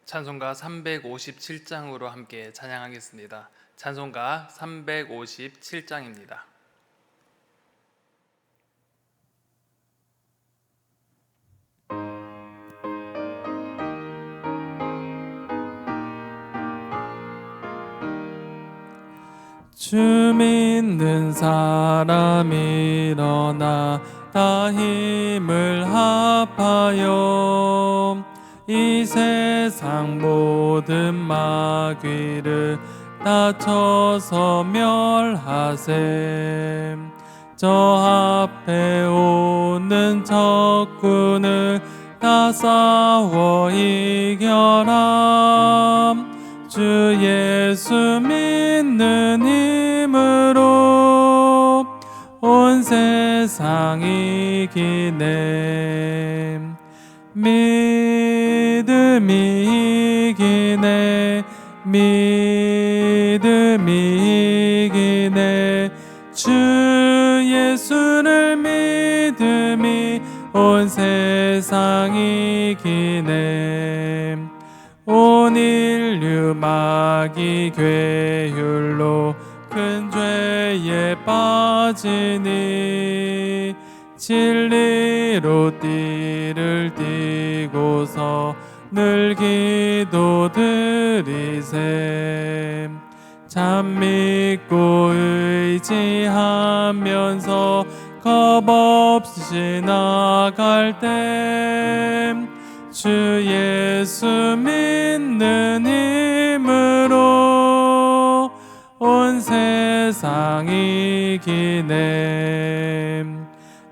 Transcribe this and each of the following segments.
찬송가 357장으로 함께 찬양하겠습니다. 찬송가 357장입니다. 주 믿는 사람 일어나 다 힘을 합하여 이 세상 모든 마귀를 다 쳐서 멸하셈. 저 앞에 오는 적군을 다 싸워 이겨라. 주 예수 믿는 힘으로 온 세상 이기네. 믿음이 이기네. 믿음이 이기네. 주 예수를 믿음이 온 세상 이기네. 온 인류 마귀 괴율로 큰 죄에 빠지니 진리로 띠를 띠고서 늘 기도드리셈. 참 믿고 의지하면서 겁없이 나갈 땐 주 예수 믿는 힘으로 온 세상 이기네.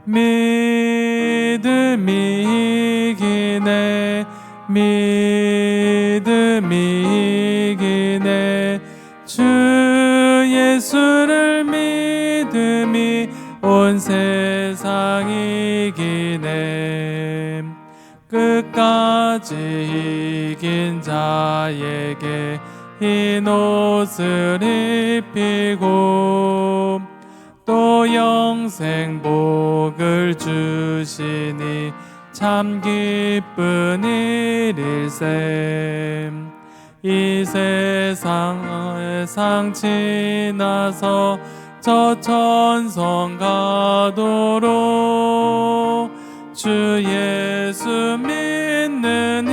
믿음이 이기네. 믿음이 이기네. 주 예수를 믿음이 온 세상 이기네. 끝까지 이긴 자에게 흰 옷을 입히고 또 영생 복을 주시니 참 기쁜 일일셈. 이 세상 지나서 저 천성 가도록 주 예수 믿는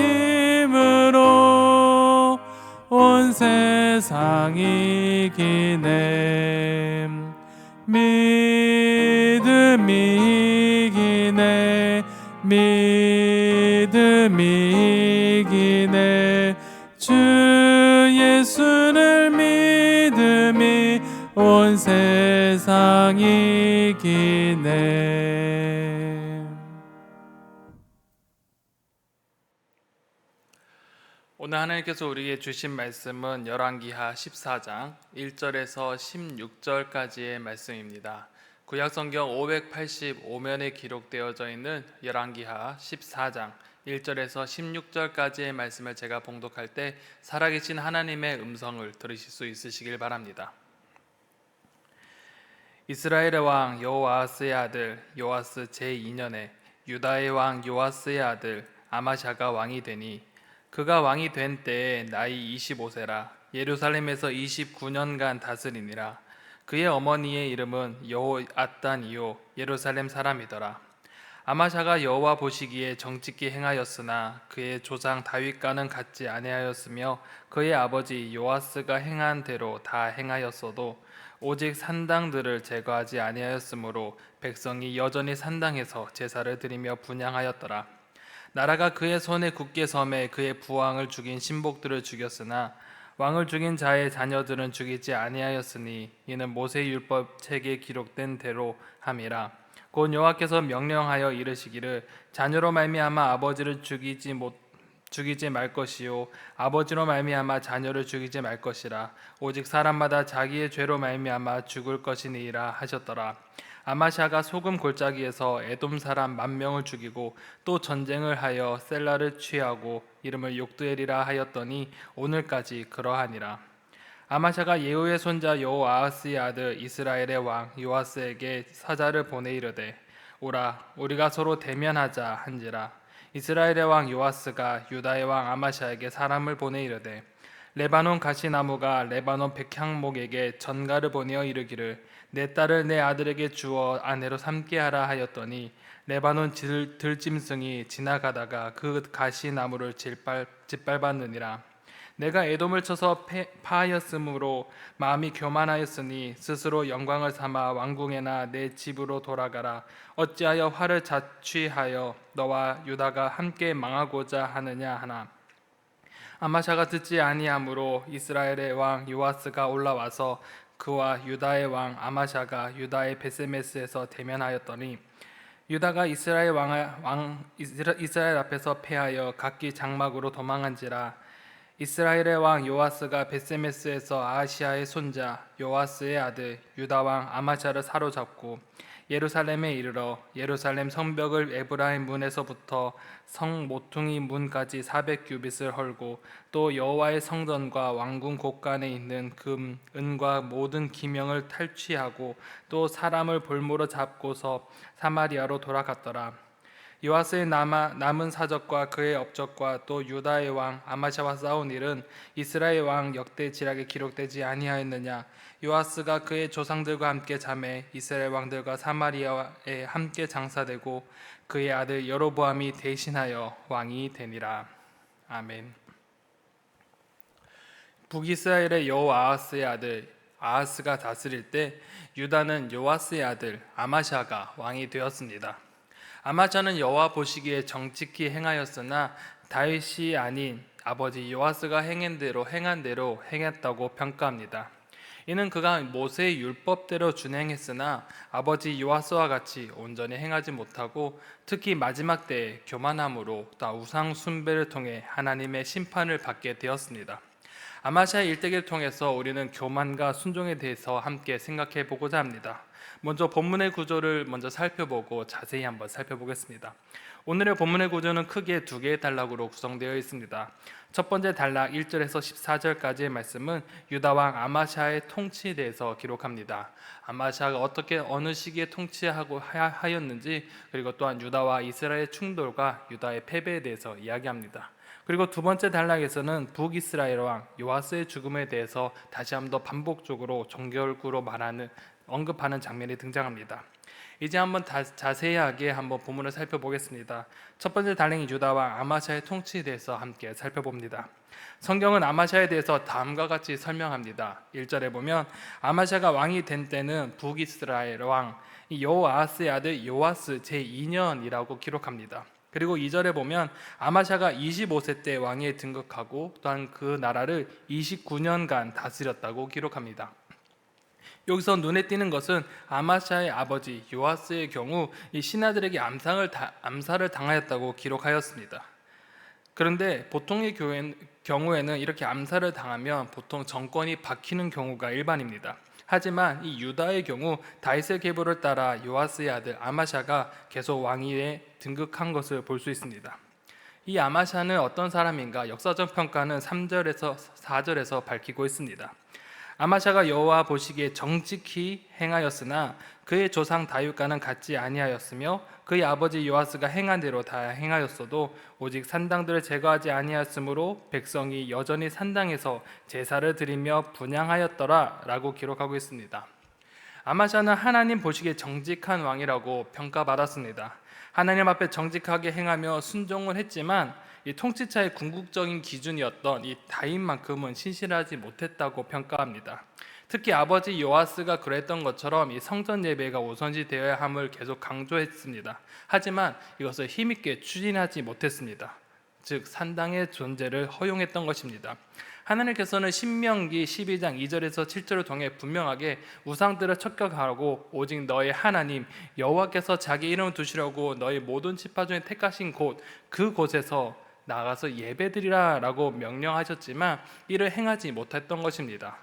힘으로 온 세상 이기네. 믿음이 이기네. 믿음이 이기네. 주 예수를 믿음이 온 세상 이기네. 오늘 하나님께서 우리에게 주신 말씀은 열왕기하 14장 1절에서 16절까지의 말씀입니다. 구약성경 585면에 기록되어져 있는 열왕기하 14장 1절에서 16절까지의 말씀을 제가 봉독할 때 살아계신 하나님의 음성을 들으실 수 있으시길 바랍니다. 이스라엘의 왕 여호아스의 아들 요아스 제2년에 유다의 왕 요아스의 아들 아마샤가 왕이 되니 그가 왕이 된 때에 나이 25세라 예루살렘에서 29년간 다스리니라. 그의 어머니의 이름은 여호앗단이요 예루살렘 사람이더라. 아마샤가 여호와 보시기에 정직히 행하였으나 그의 조상 다윗과는 같지 아니하였으며 그의 아버지 요아스가 행한 대로 다 행하였어도 오직 산당들을 제거하지 아니하였으므로 백성이 여전히 산당에서 제사를 드리며 분향하였더라. 나라가 그의 손에 굳게 섬에 그의 부왕을 죽인 신복들을 죽였으나 왕을 죽인 자의 자녀들은 죽이지 아니하였으니 이는 모세 율법 책에 기록된 대로 함이라. 곧 여호와께서 명령하여 이르시기를 자녀로 말미암아 아버지를 죽이지 말 것이요 아버지로 말미암아 자녀를 죽이지 말 것이라. 오직 사람마다 자기의 죄로 말미암아 죽을 것이니라 하셨더라. 아마샤가 소금 골짜기에서 에돔 사람 10,000명을 죽이고 또 전쟁을 하여 셀라를 취하고 이름을 욕드엘이라 하였더니 오늘까지 그러하니라. 아마샤가 예후의 손자 여호아하스의 아들 이스라엘의 왕 요아스에게 사자를 보내 이르되 오라 우리가 서로 대면하자 한지라. 이스라엘의 왕 요아스가 유다의 왕 아마샤에게 사람을 보내 이르되 레바논 가시나무가 레바논 백향목에게 전가를 보내어 이르기를 내 딸을 내 아들에게 주어 아내로 삼게 하라 하였더니 레바논 들짐승이 지나가다가 그 가시나무를 짓밟았느니라. 내가 에돔을 쳐서 파하였으므로 마음이 교만하였으니 스스로 영광을 삼아 왕궁에나 내 집으로 돌아가라. 어찌하여 화를 자취하여 너와 유다가 함께 망하고자 하느냐 하나. 아마샤가 듣지 아니하므로 이스라엘의 왕 요아스가 올라와서 그와 유다의 왕 아마샤가 유다의 베세메스에서 대면하였더니 유다가 이스라엘 이스라엘 앞에서 패하여 각기 장막으로 도망한지라. 이스라엘의 왕 요아스가 베세메스에서 아하시아의 손자 요아스의 아들 유다 왕 아마샤를 사로잡고 예루살렘에 이르러 예루살렘 성벽을 에브라임 문에서부터 성 모퉁이 문까지 400규빗을 헐고 또 여호와의 성전과 왕궁 곳간에 있는 금, 은과 모든 기명을 탈취하고 또 사람을 볼모로 잡고서 사마리아로 돌아갔더라. 요아스의 남은 사적과 그의 업적과 또 유다의 왕 아마샤와 싸운 일은 이스라엘 왕 역대지략에 기록되지 아니하였느냐. 요아스가 그의 조상들과 함께 잠에 이스라엘 왕들과 사마리아에 함께 장사되고 그의 아들 여로보암이 대신하여 왕이 되니라. 아멘. 북이스라엘의 여호아하스의 아들 아하스가 다스릴 때 유다는 요아스의 아들 아마샤가 왕이 되었습니다. 아마샤는 여호와 보시기에 정직히 행하였으나 다윗이 아닌 아버지 요아스가 행한 대로 행했다고 평가합니다. 이는 그가 모세의 율법대로 준행했으나 아버지 요아스와 같이 온전히 행하지 못하고 특히 마지막 때에 교만함으로 또 우상 숭배를 통해 하나님의 심판을 받게 되었습니다. 아마샤의 일대기를 통해서 우리는 교만과 순종에 대해서 함께 생각해 보고자 합니다. 먼저 본문의 구조를 먼저 살펴보고 자세히 한번 살펴보겠습니다. 오늘의 본문의 구조는 크게 두 개의 단락으로 구성되어 있습니다. 첫 번째 단락 1절에서 14절까지의 말씀은 유다 왕 아마샤의 통치에 대해서 기록합니다. 아마샤가 어떻게 어느 시기에 통치하고 하였는지, 그리고 또한 유다와 이스라엘의 충돌과 유다의 패배에 대해서 이야기합니다. 그리고 두 번째 단락에서는 북이스라엘 왕 요아스의 죽음에 대해서 다시 한번 더 반복적으로 정결구로 언급하는 장면이 등장합니다. 이제 한번 자세하게 한번 본문을 살펴보겠습니다. 첫 번째 단락이 유다 왕 아마샤의 통치에 대해서 함께 살펴봅니다. 성경은 아마샤에 대해서 다음과 같이 설명합니다. 1절에 보면 아마샤가 왕이 된 때는 북이스라엘 왕 여호아하스의 아들 요아스 제2년이라고 기록합니다. 그리고 2절에 보면 아마샤가 25세 때 왕위에 등극하고 또한 그 나라를 29년간 다스렸다고 기록합니다. 여기서 눈에 띄는 것은 아마샤의 아버지 요아스의 경우 이 신하들에게 암살을 당하였다고 기록하였습니다. 그런데 보통의 경우에는 이렇게 암살을 당하면 보통 정권이 바뀌는 경우가 일반입니다. 하지만 이 유다의 경우 다윗의 계보를 따라 요아스의 아들 아마샤가 계속 왕위에 등극한 것을 볼 수 있습니다. 이 아마샤는 어떤 사람인가? 역사적 평가는 3절에서 4절에서 밝히고 있습니다. 아마샤가 여호와 보시기에 정직히 행하였으나 그의 조상 다윗과는 같지 아니하였으며 그의 아버지 요아스가 행한 대로 다 행하였어도 오직 산당들을 제거하지 아니하였으므로 백성이 여전히 산당에서 제사를 드리며 분향하였더라 라고 기록하고 있습니다. 아마샤는 하나님 보시기에 정직한 왕이라고 평가받았습니다. 하나님 앞에 정직하게 행하며 순종을 했지만 이 통치자의 궁극적인 기준이었던 이 다윗만큼은 신실하지 못했다고 평가합니다. 특히 아버지 요아스가 그랬던 것처럼 이 성전 예배가 우선시 되어야 함을 계속 강조했습니다. 하지만 이것을 힘있게 추진하지 못했습니다. 즉 산당의 존재를 허용했던 것입니다. 하나님께서는 신명기 12장 2절에서 7절을 통해 분명하게 우상들을 척결하고 오직 너의 하나님 여호와께서 자기 이름을 두시려고 너희 모든 지파 중에 택하신 그곳에서 나가서 예배드리라 라고 명령하셨지만 이를 행하지 못했던 것입니다.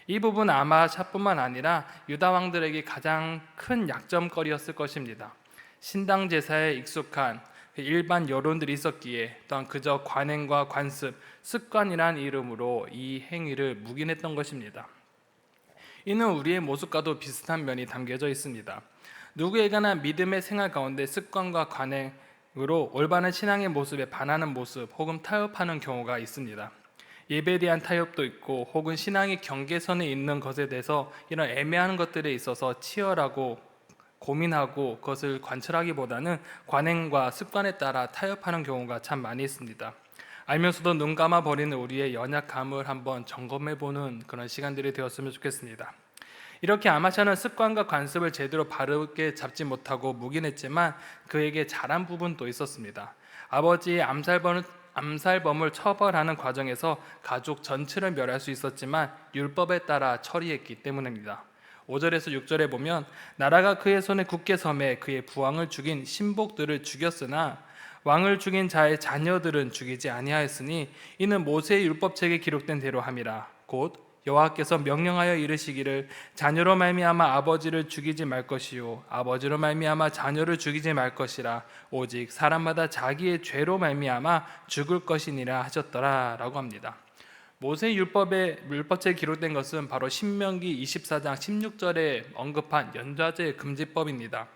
이 부분은 아마샤뿐만 아니라 유다 왕들에게 가장 큰 약점거리였을 것입니다. 신당 제사에 익숙한 일반 여론들이 있었기에 또한 그저 관행과 관습, 습관이란 이름으로 이 행위를 묵인했던 것입니다. 이는 우리의 모습과도 비슷한 면이 담겨져 있습니다. 누구에게나 믿음의 생활 가운데 습관과 관행, 으로 올바른 신앙의 모습에 반하는 모습 혹은 타협하는 경우가 있습니다. 예배에 대한 타협도 있고 혹은 신앙의 경계선에 있는 것에 대해서 이런 애매한 것들에 있어서 치열하고 고민하고 그것을 관철하기보다는 관행과 습관에 따라 타협하는 경우가 참 많이 있습니다. 알면서도 눈 감아 버리는 우리의 연약함을 한번 점검해 보는 그런 시간들이 되었으면 좋겠습니다. 이렇게 아마샤는 습관과 관습을 제대로 바르게 잡지 못하고 묵인했지만 그에게 잘한 부분도 있었습니다. 아버지의 암살범을 처벌하는 과정에서 가족 전체를 멸할 수 있었지만 율법에 따라 처리했기 때문입니다. 5절에서 6절에 보면 나라가 그의 손에 굳게 섬에 그의 부왕을 죽인 신복들을 죽였으나 왕을 죽인 자의 자녀들은 죽이지 아니하였으니 이는 모세의 율법책에 기록된 대로 함이라. 곧 여호와께서 명령하여 이르시기를 자녀로 말미암아 아버지를 죽이지 말 것이요 아버지로 말미암아 자녀를 죽이지 말 것이라 오직 사람마다 자기의 죄로 말미암아 죽을 것이니라 하셨더라라고 합니다. 모세 율법책에 기록된 것은 바로 신명기 24장 16절에 언급한 연좌제 금지법입니다.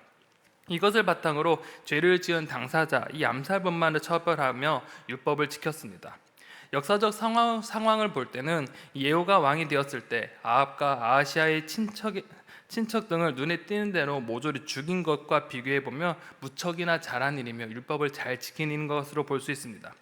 이것을 바탕으로 죄를 지은 당사자 이 암살범만을 처벌하며 율법을 지켰습니다. 역사적 상황을 볼 때는 예후가 왕이 되었을 때 아합과 아하시아의 친척 등을 눈에 띄는 대로 모조리 죽인 것과 비교해 보면 무척이나 잘한 일이며 율법을 잘 지키는 것으로 볼 수 있습니다.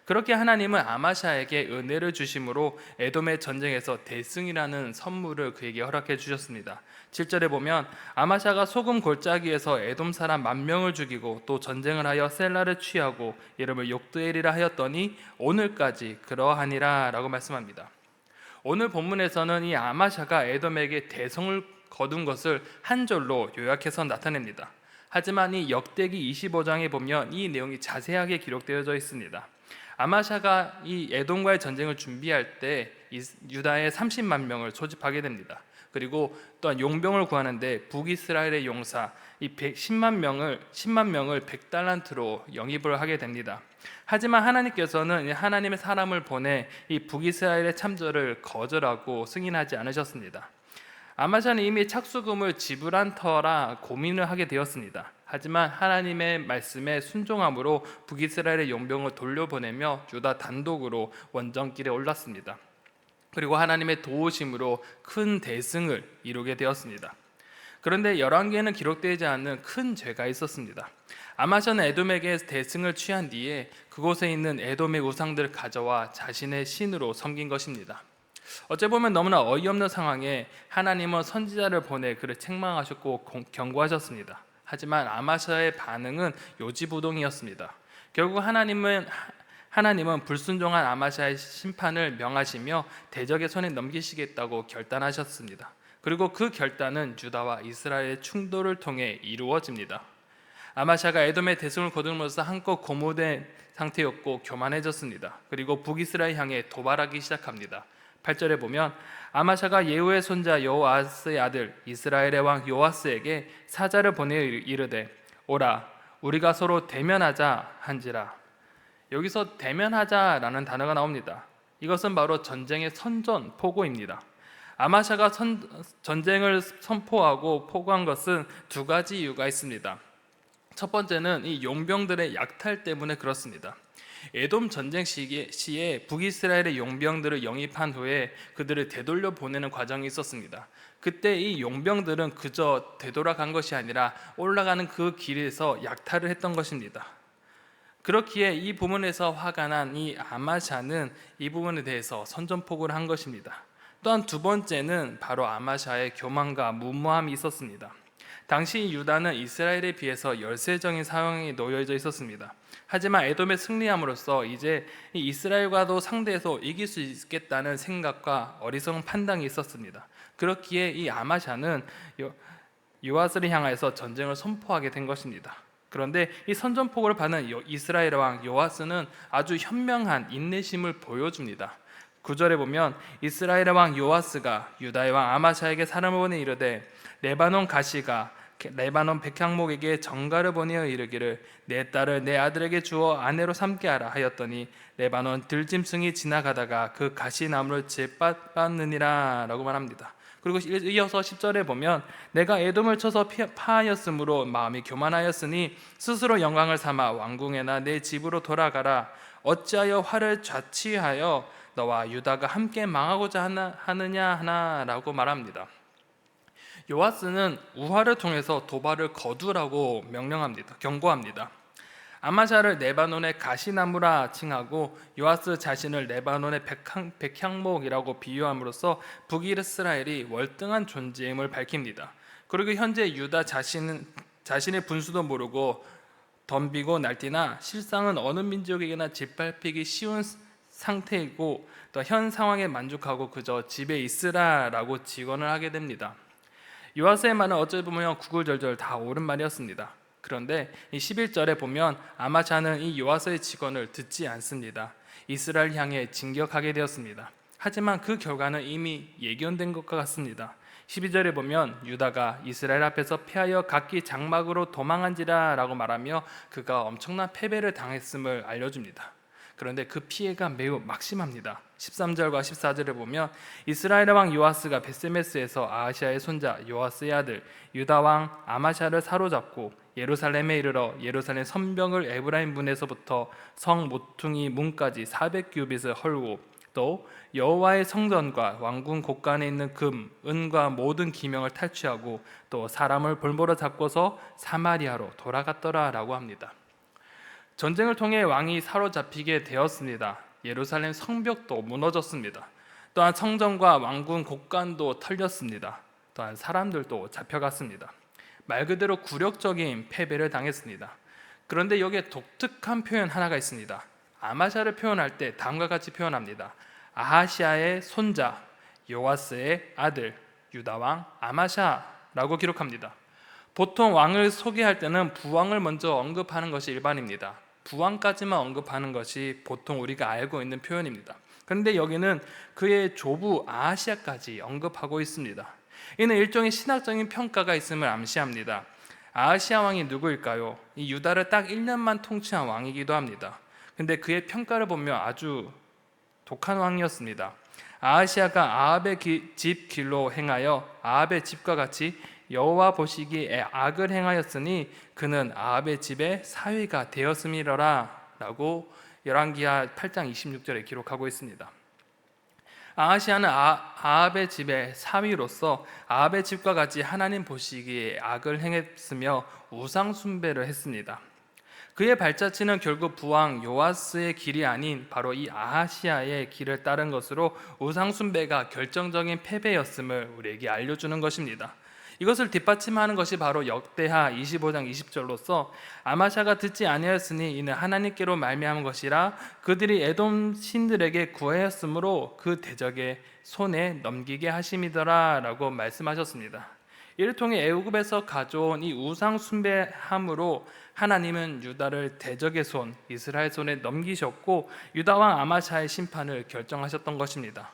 그렇게 하나님은 아마샤에게 은혜를 주심으로 에돔의 전쟁에서 대승이라는 선물을 그에게 허락해 주셨습니다. 7절에 보면 아마샤가 소금 골짜기에서 에돔 사람 10,000명을 죽이고 또 전쟁을 하여 셀라를 취하고 이름을 욕드엘이라 하였더니 오늘까지 그러하니라 라고 말씀합니다. 오늘 본문에서는 이 아마샤가 에돔에게 대성을 거둔 것을 한 절로 요약해서 나타냅니다. 하지만 이 역대기 25장에 보면 이 내용이 자세하게 기록되어져 있습니다. 아마샤가 이 에돔과의 전쟁을 준비할 때 유다의 30만 명을 소집하게 됩니다. 그리고 또한 용병을 구하는데 북이스라엘의 용사 이 10만 명을 100달란트로 영입을 하게 됩니다. 하지만 하나님께서는 하나님의 사람을 보내 이 북이스라엘의 참전을 거절하고 승인하지 않으셨습니다. 아마샤는 이미 착수금을 지불한 터라 고민을 하게 되었습니다. 하지만 하나님의 말씀에 순종함으로 북이스라엘의 용병을 돌려보내며 유다 단독으로 원정길에 올랐습니다. 그리고 하나님의 도우심으로 큰 대승을 이루게 되었습니다. 그런데 열왕기에는 기록되지 않는 큰 죄가 있었습니다. 아마샤는 에돔에게 대승을 취한 뒤에 그곳에 있는 에돔의 우상들을 가져와 자신의 신으로 섬긴 것입니다. 어째 보면 너무나 어이없는 상황에 하나님은 선지자를 보내 그를 책망하셨고 경고하셨습니다. 하지만 아마샤의 반응은 요지부동이었습니다. 결국 하나님은 불순종한 아마샤의 심판을 명하시며 대적의 손에 넘기시겠다고 결단하셨습니다. 그리고 그 결단은 유다와 이스라엘의 충돌을 통해 이루어집니다. 아마샤가 에돔의 대승을 거둠으로써 한껏 고무된 상태였고 교만해졌습니다. 그리고 북이스라엘 향해 도발하기 시작합니다. 8절에 보면 아마샤가 예후의 손자 여호아스의 아들 이스라엘의 왕 요아스에게 사자를 보내어 이르되 오라 우리가 서로 대면하자 한지라. 여기서 대면하자라는 단어가 나옵니다. 이것은 바로 전쟁의 선전포고입니다. 아마샤가 전쟁을 선포하고 포고한 것은 두 가지 이유가 있습니다. 첫 번째는 이 용병들의 약탈 때문에 그렇습니다. 에돔 전쟁 시에 북이스라엘의 용병들을 영입한 후에 그들을 되돌려 보내는 과정이 있었습니다. 그때 이 용병들은 그저 되돌아간 것이 아니라 올라가는 그 길에서 약탈을 했던 것입니다. 그렇기에 이 부분에서 화가 난 이 아마샤는 이 부분에 대해서 선전포고를 한 것입니다. 또한 두 번째는 바로 아마샤의 교만과 무모함이 있었습니다. 당시 유다는 이스라엘에 비해서 열세적인 상황에 놓여져 있었습니다. 하지만 에돔에 승리함으로써 이제 이스라엘과도 상대해서 이길 수 있겠다는 생각과 어리석은 판단이 있었습니다. 그렇기에 이 아마샤는 요아스를 향해서 전쟁을 선포하게 된 것입니다. 그런데 이 선전포고를 받은 이스라엘 왕 요아스는 아주 현명한 인내심을 보여줍니다. 9절에 보면 이스라엘 왕 요아스가 유다의 왕 아마샤에게 사람을 보내 이르되 레바논 가시가 레바논 백향목에게 정가를 보내어 이르기를 내 딸을 내 아들에게 주어 아내로 삼게 하라 하였더니 레바논 들짐승이 지나가다가 그 가시나무를 짓밟았느니라 라고 말합니다. 그리고 이어서 10절에 보면 내가 에돔을 쳐서 파하였으므로 마음이 교만하였으니 스스로 영광을 삼아 왕궁에나 내 집으로 돌아가라. 어찌하여 화를 자취하여 너와 유다가 함께 망하고자 하느냐 하나라고 말합니다. 요아스는 우화를 통해서 도발을 거두라고 명령합니다. 경고합니다. 아마샤를 레바논의 가시나무라 칭하고 요아스 자신을 레바논의 백향목이라고 비유함으로써 북이스라엘이 월등한 존재임을 밝힙니다. 그리고 현재 유다 자신의 분수도 모르고 덤비고 날뛰나 실상은 어느 민족에게나 짓밟히기 쉬운 상태이고 또 현 상황에 만족하고 그저 집에 있으라라고 직언을 하게 됩니다. 요아스의 말은 어찌 보면 구구절절 다 옳은 말이었습니다. 그런데 이 11절에 보면 아마샤는 이 요아스의 직언을 듣지 않습니다. 이스라엘 향해 진격하게 되었습니다. 하지만 그 결과는 이미 예견된 것과 같습니다. 12절에 보면 유다가 이스라엘 앞에서 패하여 각기 장막으로 도망한지라 라고 말하며 그가 엄청난 패배를 당했음을 알려줍니다. 그런데 그 피해가 매우 막심합니다. 13절과 14절에 보면 이스라엘 왕 요아스가 베세메스에서 아하시아의 손자 요아스의 아들 유다 왕 아마샤를 사로잡고 예루살렘에 이르러 예루살렘 선벽을 에브라임 문에서부터 성 모퉁이 문까지 400규빗을 헐고 또 여호와의 성전과 왕궁 곳간에 있는 금, 은과 모든 기명을 탈취하고 또 사람을 볼모로 잡고서 사마리아로 돌아갔더라라고 합니다. 전쟁을 통해 왕이 사로잡히게 되었습니다. 예루살렘 성벽도 무너졌습니다. 또한 성전과 왕궁 곳간도 털렸습니다. 또한 사람들도 잡혀갔습니다. 말 그대로 굴욕적인 패배를 당했습니다. 그런데 여기에 독특한 표현 하나가 있습니다. 아마샤를 표현할 때 다음과 같이 표현합니다. 아하시아의 손자 요아스의 아들 유다 왕 아마샤라고 기록합니다. 보통 왕을 소개할 때는 부왕을 먼저 언급하는 것이 일반입니다. 부왕까지만 언급하는 것이 보통 우리가 알고 있는 표현입니다. 그런데 여기는 그의 조부 아하시아까지 언급하고 있습니다. 이는 일종의 신학적인 평가가 있음을 암시합니다. 아하시아 왕이 누구일까요? 이 유다를 딱 1년만 통치한 왕이기도 합니다. 근데 그의 평가를 보면 아주 독한 왕이었습니다. 아하시아가 아합의 집 길로 행하여 아합의 집과 같이 여호와 보시기에 악을 행하였으니 그는 아합의 집의 사위가 되었음이러라 라고 열왕기하 8장 26절에 기록하고 있습니다. 아하시아는 아합의 집의 사위로서 아합의 집과 같이 하나님 보시기에 악을 행했으며 우상 숭배를 했습니다. 그의 발자취는 결국 부왕 요아스의 길이 아닌 바로 이 아하시아의 길을 따른 것으로 우상 숭배가 결정적인 패배였음을 우리에게 알려주는 것입니다. 이것을 뒷받침하는 것이 바로 역대하 25장 20절로서 아마샤가 듣지 아니하였으니 이는 하나님께로 말미암은 것이라 그들이 에돔 신들에게 구하였으므로 그 대적의 손에 넘기게 하심이더라 라고 말씀하셨습니다. 이를 통해 애굽에서 가져온 이 우상 숭배함으로 하나님은 유다를 대적의 손, 이스라엘 손에 넘기셨고 유다 왕 아마샤의 심판을 결정하셨던 것입니다.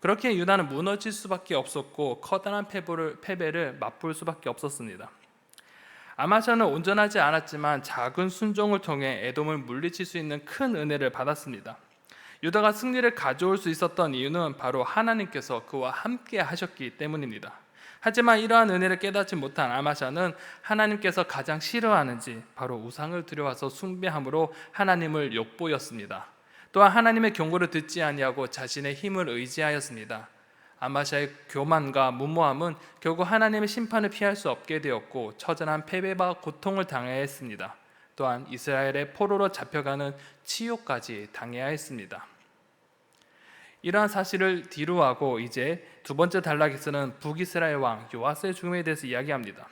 그렇게 유다는 무너질 수밖에 없었고 커다란 패배를 맛볼 수밖에 없었습니다. 아마샤는 온전하지 않았지만 작은 순종을 통해 에돔을 물리칠 수 있는 큰 은혜를 받았습니다. 유다가 승리를 가져올 수 있었던 이유는 바로 하나님께서 그와 함께 하셨기 때문입니다. 하지만 이러한 은혜를 깨닫지 못한 아마샤는 하나님께서 가장 싫어하는지 바로 우상을 들여와서 숭배함으로 하나님을 욕보였습니다. 또한 하나님의 경고를 듣지 아니하고 자신의 힘을 의지하였습니다. 아마샤의 교만과 무모함은 결국 하나님의 심판을 피할 수 없게 되었고 처절한 패배와 고통을 당해야 했습니다. 또한 이스라엘의 포로로 잡혀가는 치욕까지 당해야 했습니다. 이러한 사실을 뒤로하고 이제 두 번째 단락에서는 북이스라엘 왕 요아스의 죽음에 대해서 이야기합니다.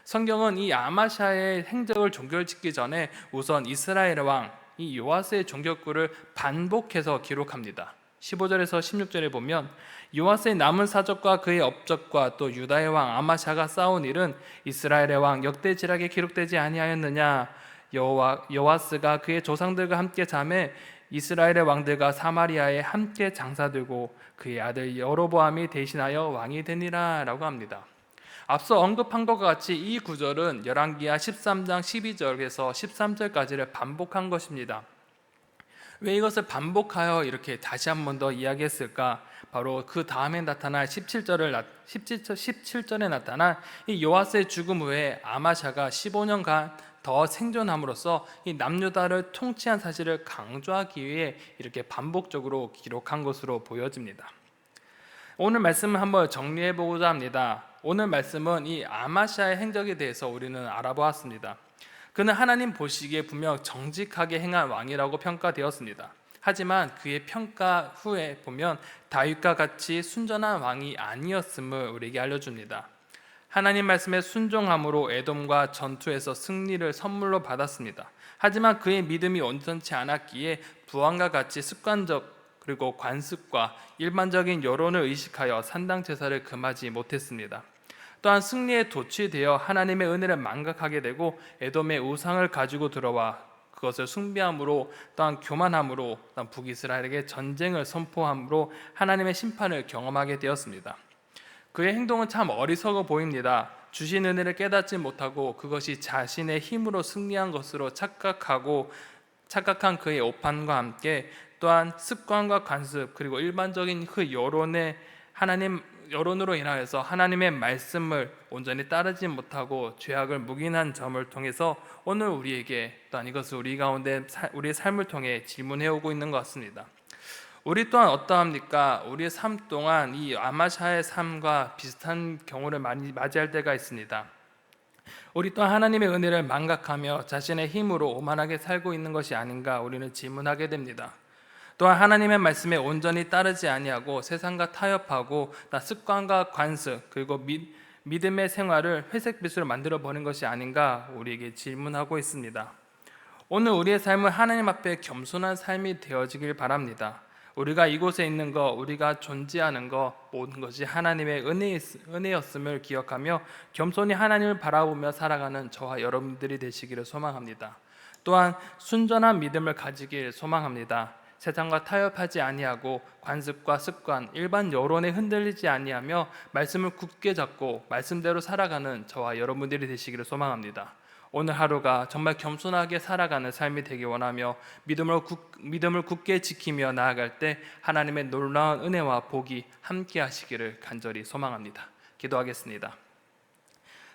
성경은 이 아마샤의 행적을 종결짓기 전에 우선 이스라엘 왕 이 요아스의 종격구를 반복해서 기록합니다. 15절에서 16절에 보면 요아스의 남은 사적과 그의 업적과 또 유다의 왕 아마샤가 싸운 일은 이스라엘의 왕 역대지락에 기록되지 아니하였느냐. 요아스가 그의 조상들과 함께 잠에 이스라엘의 왕들과 사마리아에 함께 장사되고 그의 아들 여로보암이 대신하여 왕이 되니라 라고 합니다. 앞서 언급한 것과 같이 이 구절은 열왕기하 13장 12절에서 13절까지를 반복한 것입니다. 왜 이것을 반복하여 이렇게 다시 한 번 더 이야기했을까? 바로 그 다음에 나타날 17절에 나타난 이 요아스의 죽음 후에 아마샤가 15년간 더 생존함으로써 이 남유다를 통치한 사실을 강조하기 위해 이렇게 반복적으로 기록한 것으로 보여집니다. 오늘 말씀을 한번 정리해 보고자 합니다. 오늘 말씀은 이 아마샤의 행적에 대해서 우리는 알아보았습니다. 그는 하나님 보시기에 분명 정직하게 행한 왕이라고 평가되었습니다. 하지만 그의 평가 후에 보면 다윗과 같이 순전한 왕이 아니었음을 우리에게 알려줍니다. 하나님 말씀에 순종함으로 에돔과 전투에서 승리를 선물로 받았습니다. 하지만 그의 믿음이 온전치 않았기에 부왕과 같이 습관적 그리고 관습과 일반적인 여론을 의식하여 산당 제사를 금하지 못했습니다. 또한 승리에 도취되어 하나님의 은혜를 망각하게 되고 에돔의 우상을 가지고 들어와 그것을 숭배함으로 또한 교만함으로 또한 북이스라엘에게 전쟁을 선포함으로 하나님의 심판을 경험하게 되었습니다. 그의 행동은 참 어리석어 보입니다. 주신 은혜를 깨닫지 못하고 그것이 자신의 힘으로 승리한 것으로 착각한 그의 오판과 함께 또한 습관과 관습 그리고 일반적인 그 여론으로 인하여서 하나님의 말씀을 온전히 따르지 못하고 죄악을 묵인한 점을 통해서 오늘 우리에게 또한 이것을 우리 가운데 우리의 삶을 통해 질문해 오고 있는 것 같습니다. 우리 또한 어떠합니까? 우리의 삶 동안 이 아마샤의 삶과 비슷한 경우를 많이 맞이할 때가 있습니다. 우리 또한 하나님의 은혜를 망각하며 자신의 힘으로 오만하게 살고 있는 것이 아닌가 우리는 질문하게 됩니다. 또한 하나님의 말씀에 온전히 따르지 아니하고 세상과 타협하고 습관과 관습 그리고 믿음의 생활을 회색빛으로 만들어 버린 것이 아닌가 우리에게 질문하고 있습니다. 오늘 우리의 삶은 하나님 앞에 겸손한 삶이 되어지길 바랍니다. 우리가 이곳에 있는 것, 우리가 존재하는 것 모든 것이 하나님의 은혜였음을 기억하며 겸손히 하나님을 바라보며 살아가는 저와 여러분들이 되시기를 소망합니다. 또한 순전한 믿음을 가지길 소망합니다. 세상과 타협하지 아니하고 관습과 습관, 일반 여론에 흔들리지 아니하며 말씀을 굳게 잡고 말씀대로 살아가는 저와 여러분들이 되시기를 소망합니다. 오늘 하루가 정말 겸손하게 살아가는 삶이 되기 원하며 믿음을 굳게 지키며 나아갈 때 하나님의 놀라운 은혜와 복이 함께 하시기를 간절히 소망합니다. 기도하겠습니다.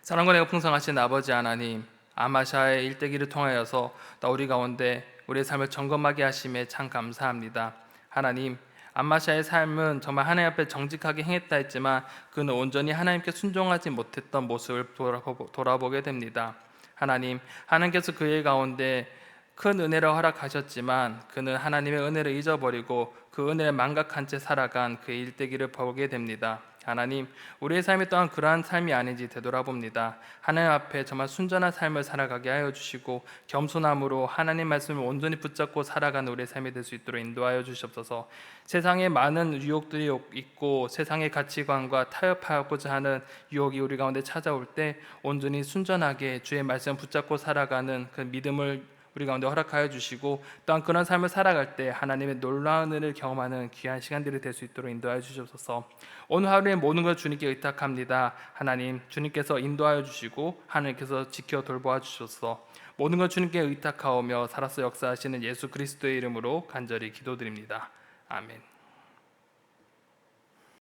사랑과 내가 풍성하신 아버지 하나님, 아마샤의 일대기를 통하여서 우리 가운데 우리의 삶을 점검하게 하심에 참 감사합니다. 하나님, 아마샤의 삶은 정말 하나님 앞에 정직하게 행했다 했지만 그는 온전히 하나님께 순종하지 못했던 모습을 돌아보게 됩니다. 하나님께서 그의 가운데 큰 은혜를 허락하셨지만 그는 하나님의 은혜를 잊어버리고 그 은혜를 망각한 채 살아간 그의 일대기를 보게 됩니다. 하나님, 우리의 삶이 또한 그러한 삶이 아닌지 되돌아봅니다. 하나님 앞에 정말 순전한 삶을 살아가게 하여 주시고 겸손함으로 하나님 말씀을 온전히 붙잡고 살아가는 우리의 삶이 될 수 있도록 인도하여 주시옵소서. 세상에 많은 유혹들이 있고 세상의 가치관과 타협하고자 하는 유혹이 우리 가운데 찾아올 때 온전히 순전하게 주의 말씀 붙잡고 살아가는 그 믿음을 우리 가운데 허락하여 주시고 또한 그런 삶을 살아갈 때 하나님의 놀라운 은혜를 경험하는 귀한 시간들이 될 수 있도록 인도하여 주시옵소서. 오늘 하루의 모든 걸 주님께 의탁합니다. 하나님, 주님께서 인도하여 주시고 하나님께서 지켜 돌보아 주셔서 모든 걸 주님께 의탁하오며 살아서 역사하시는 예수 그리스도의 이름으로 간절히 기도드립니다. 아멘.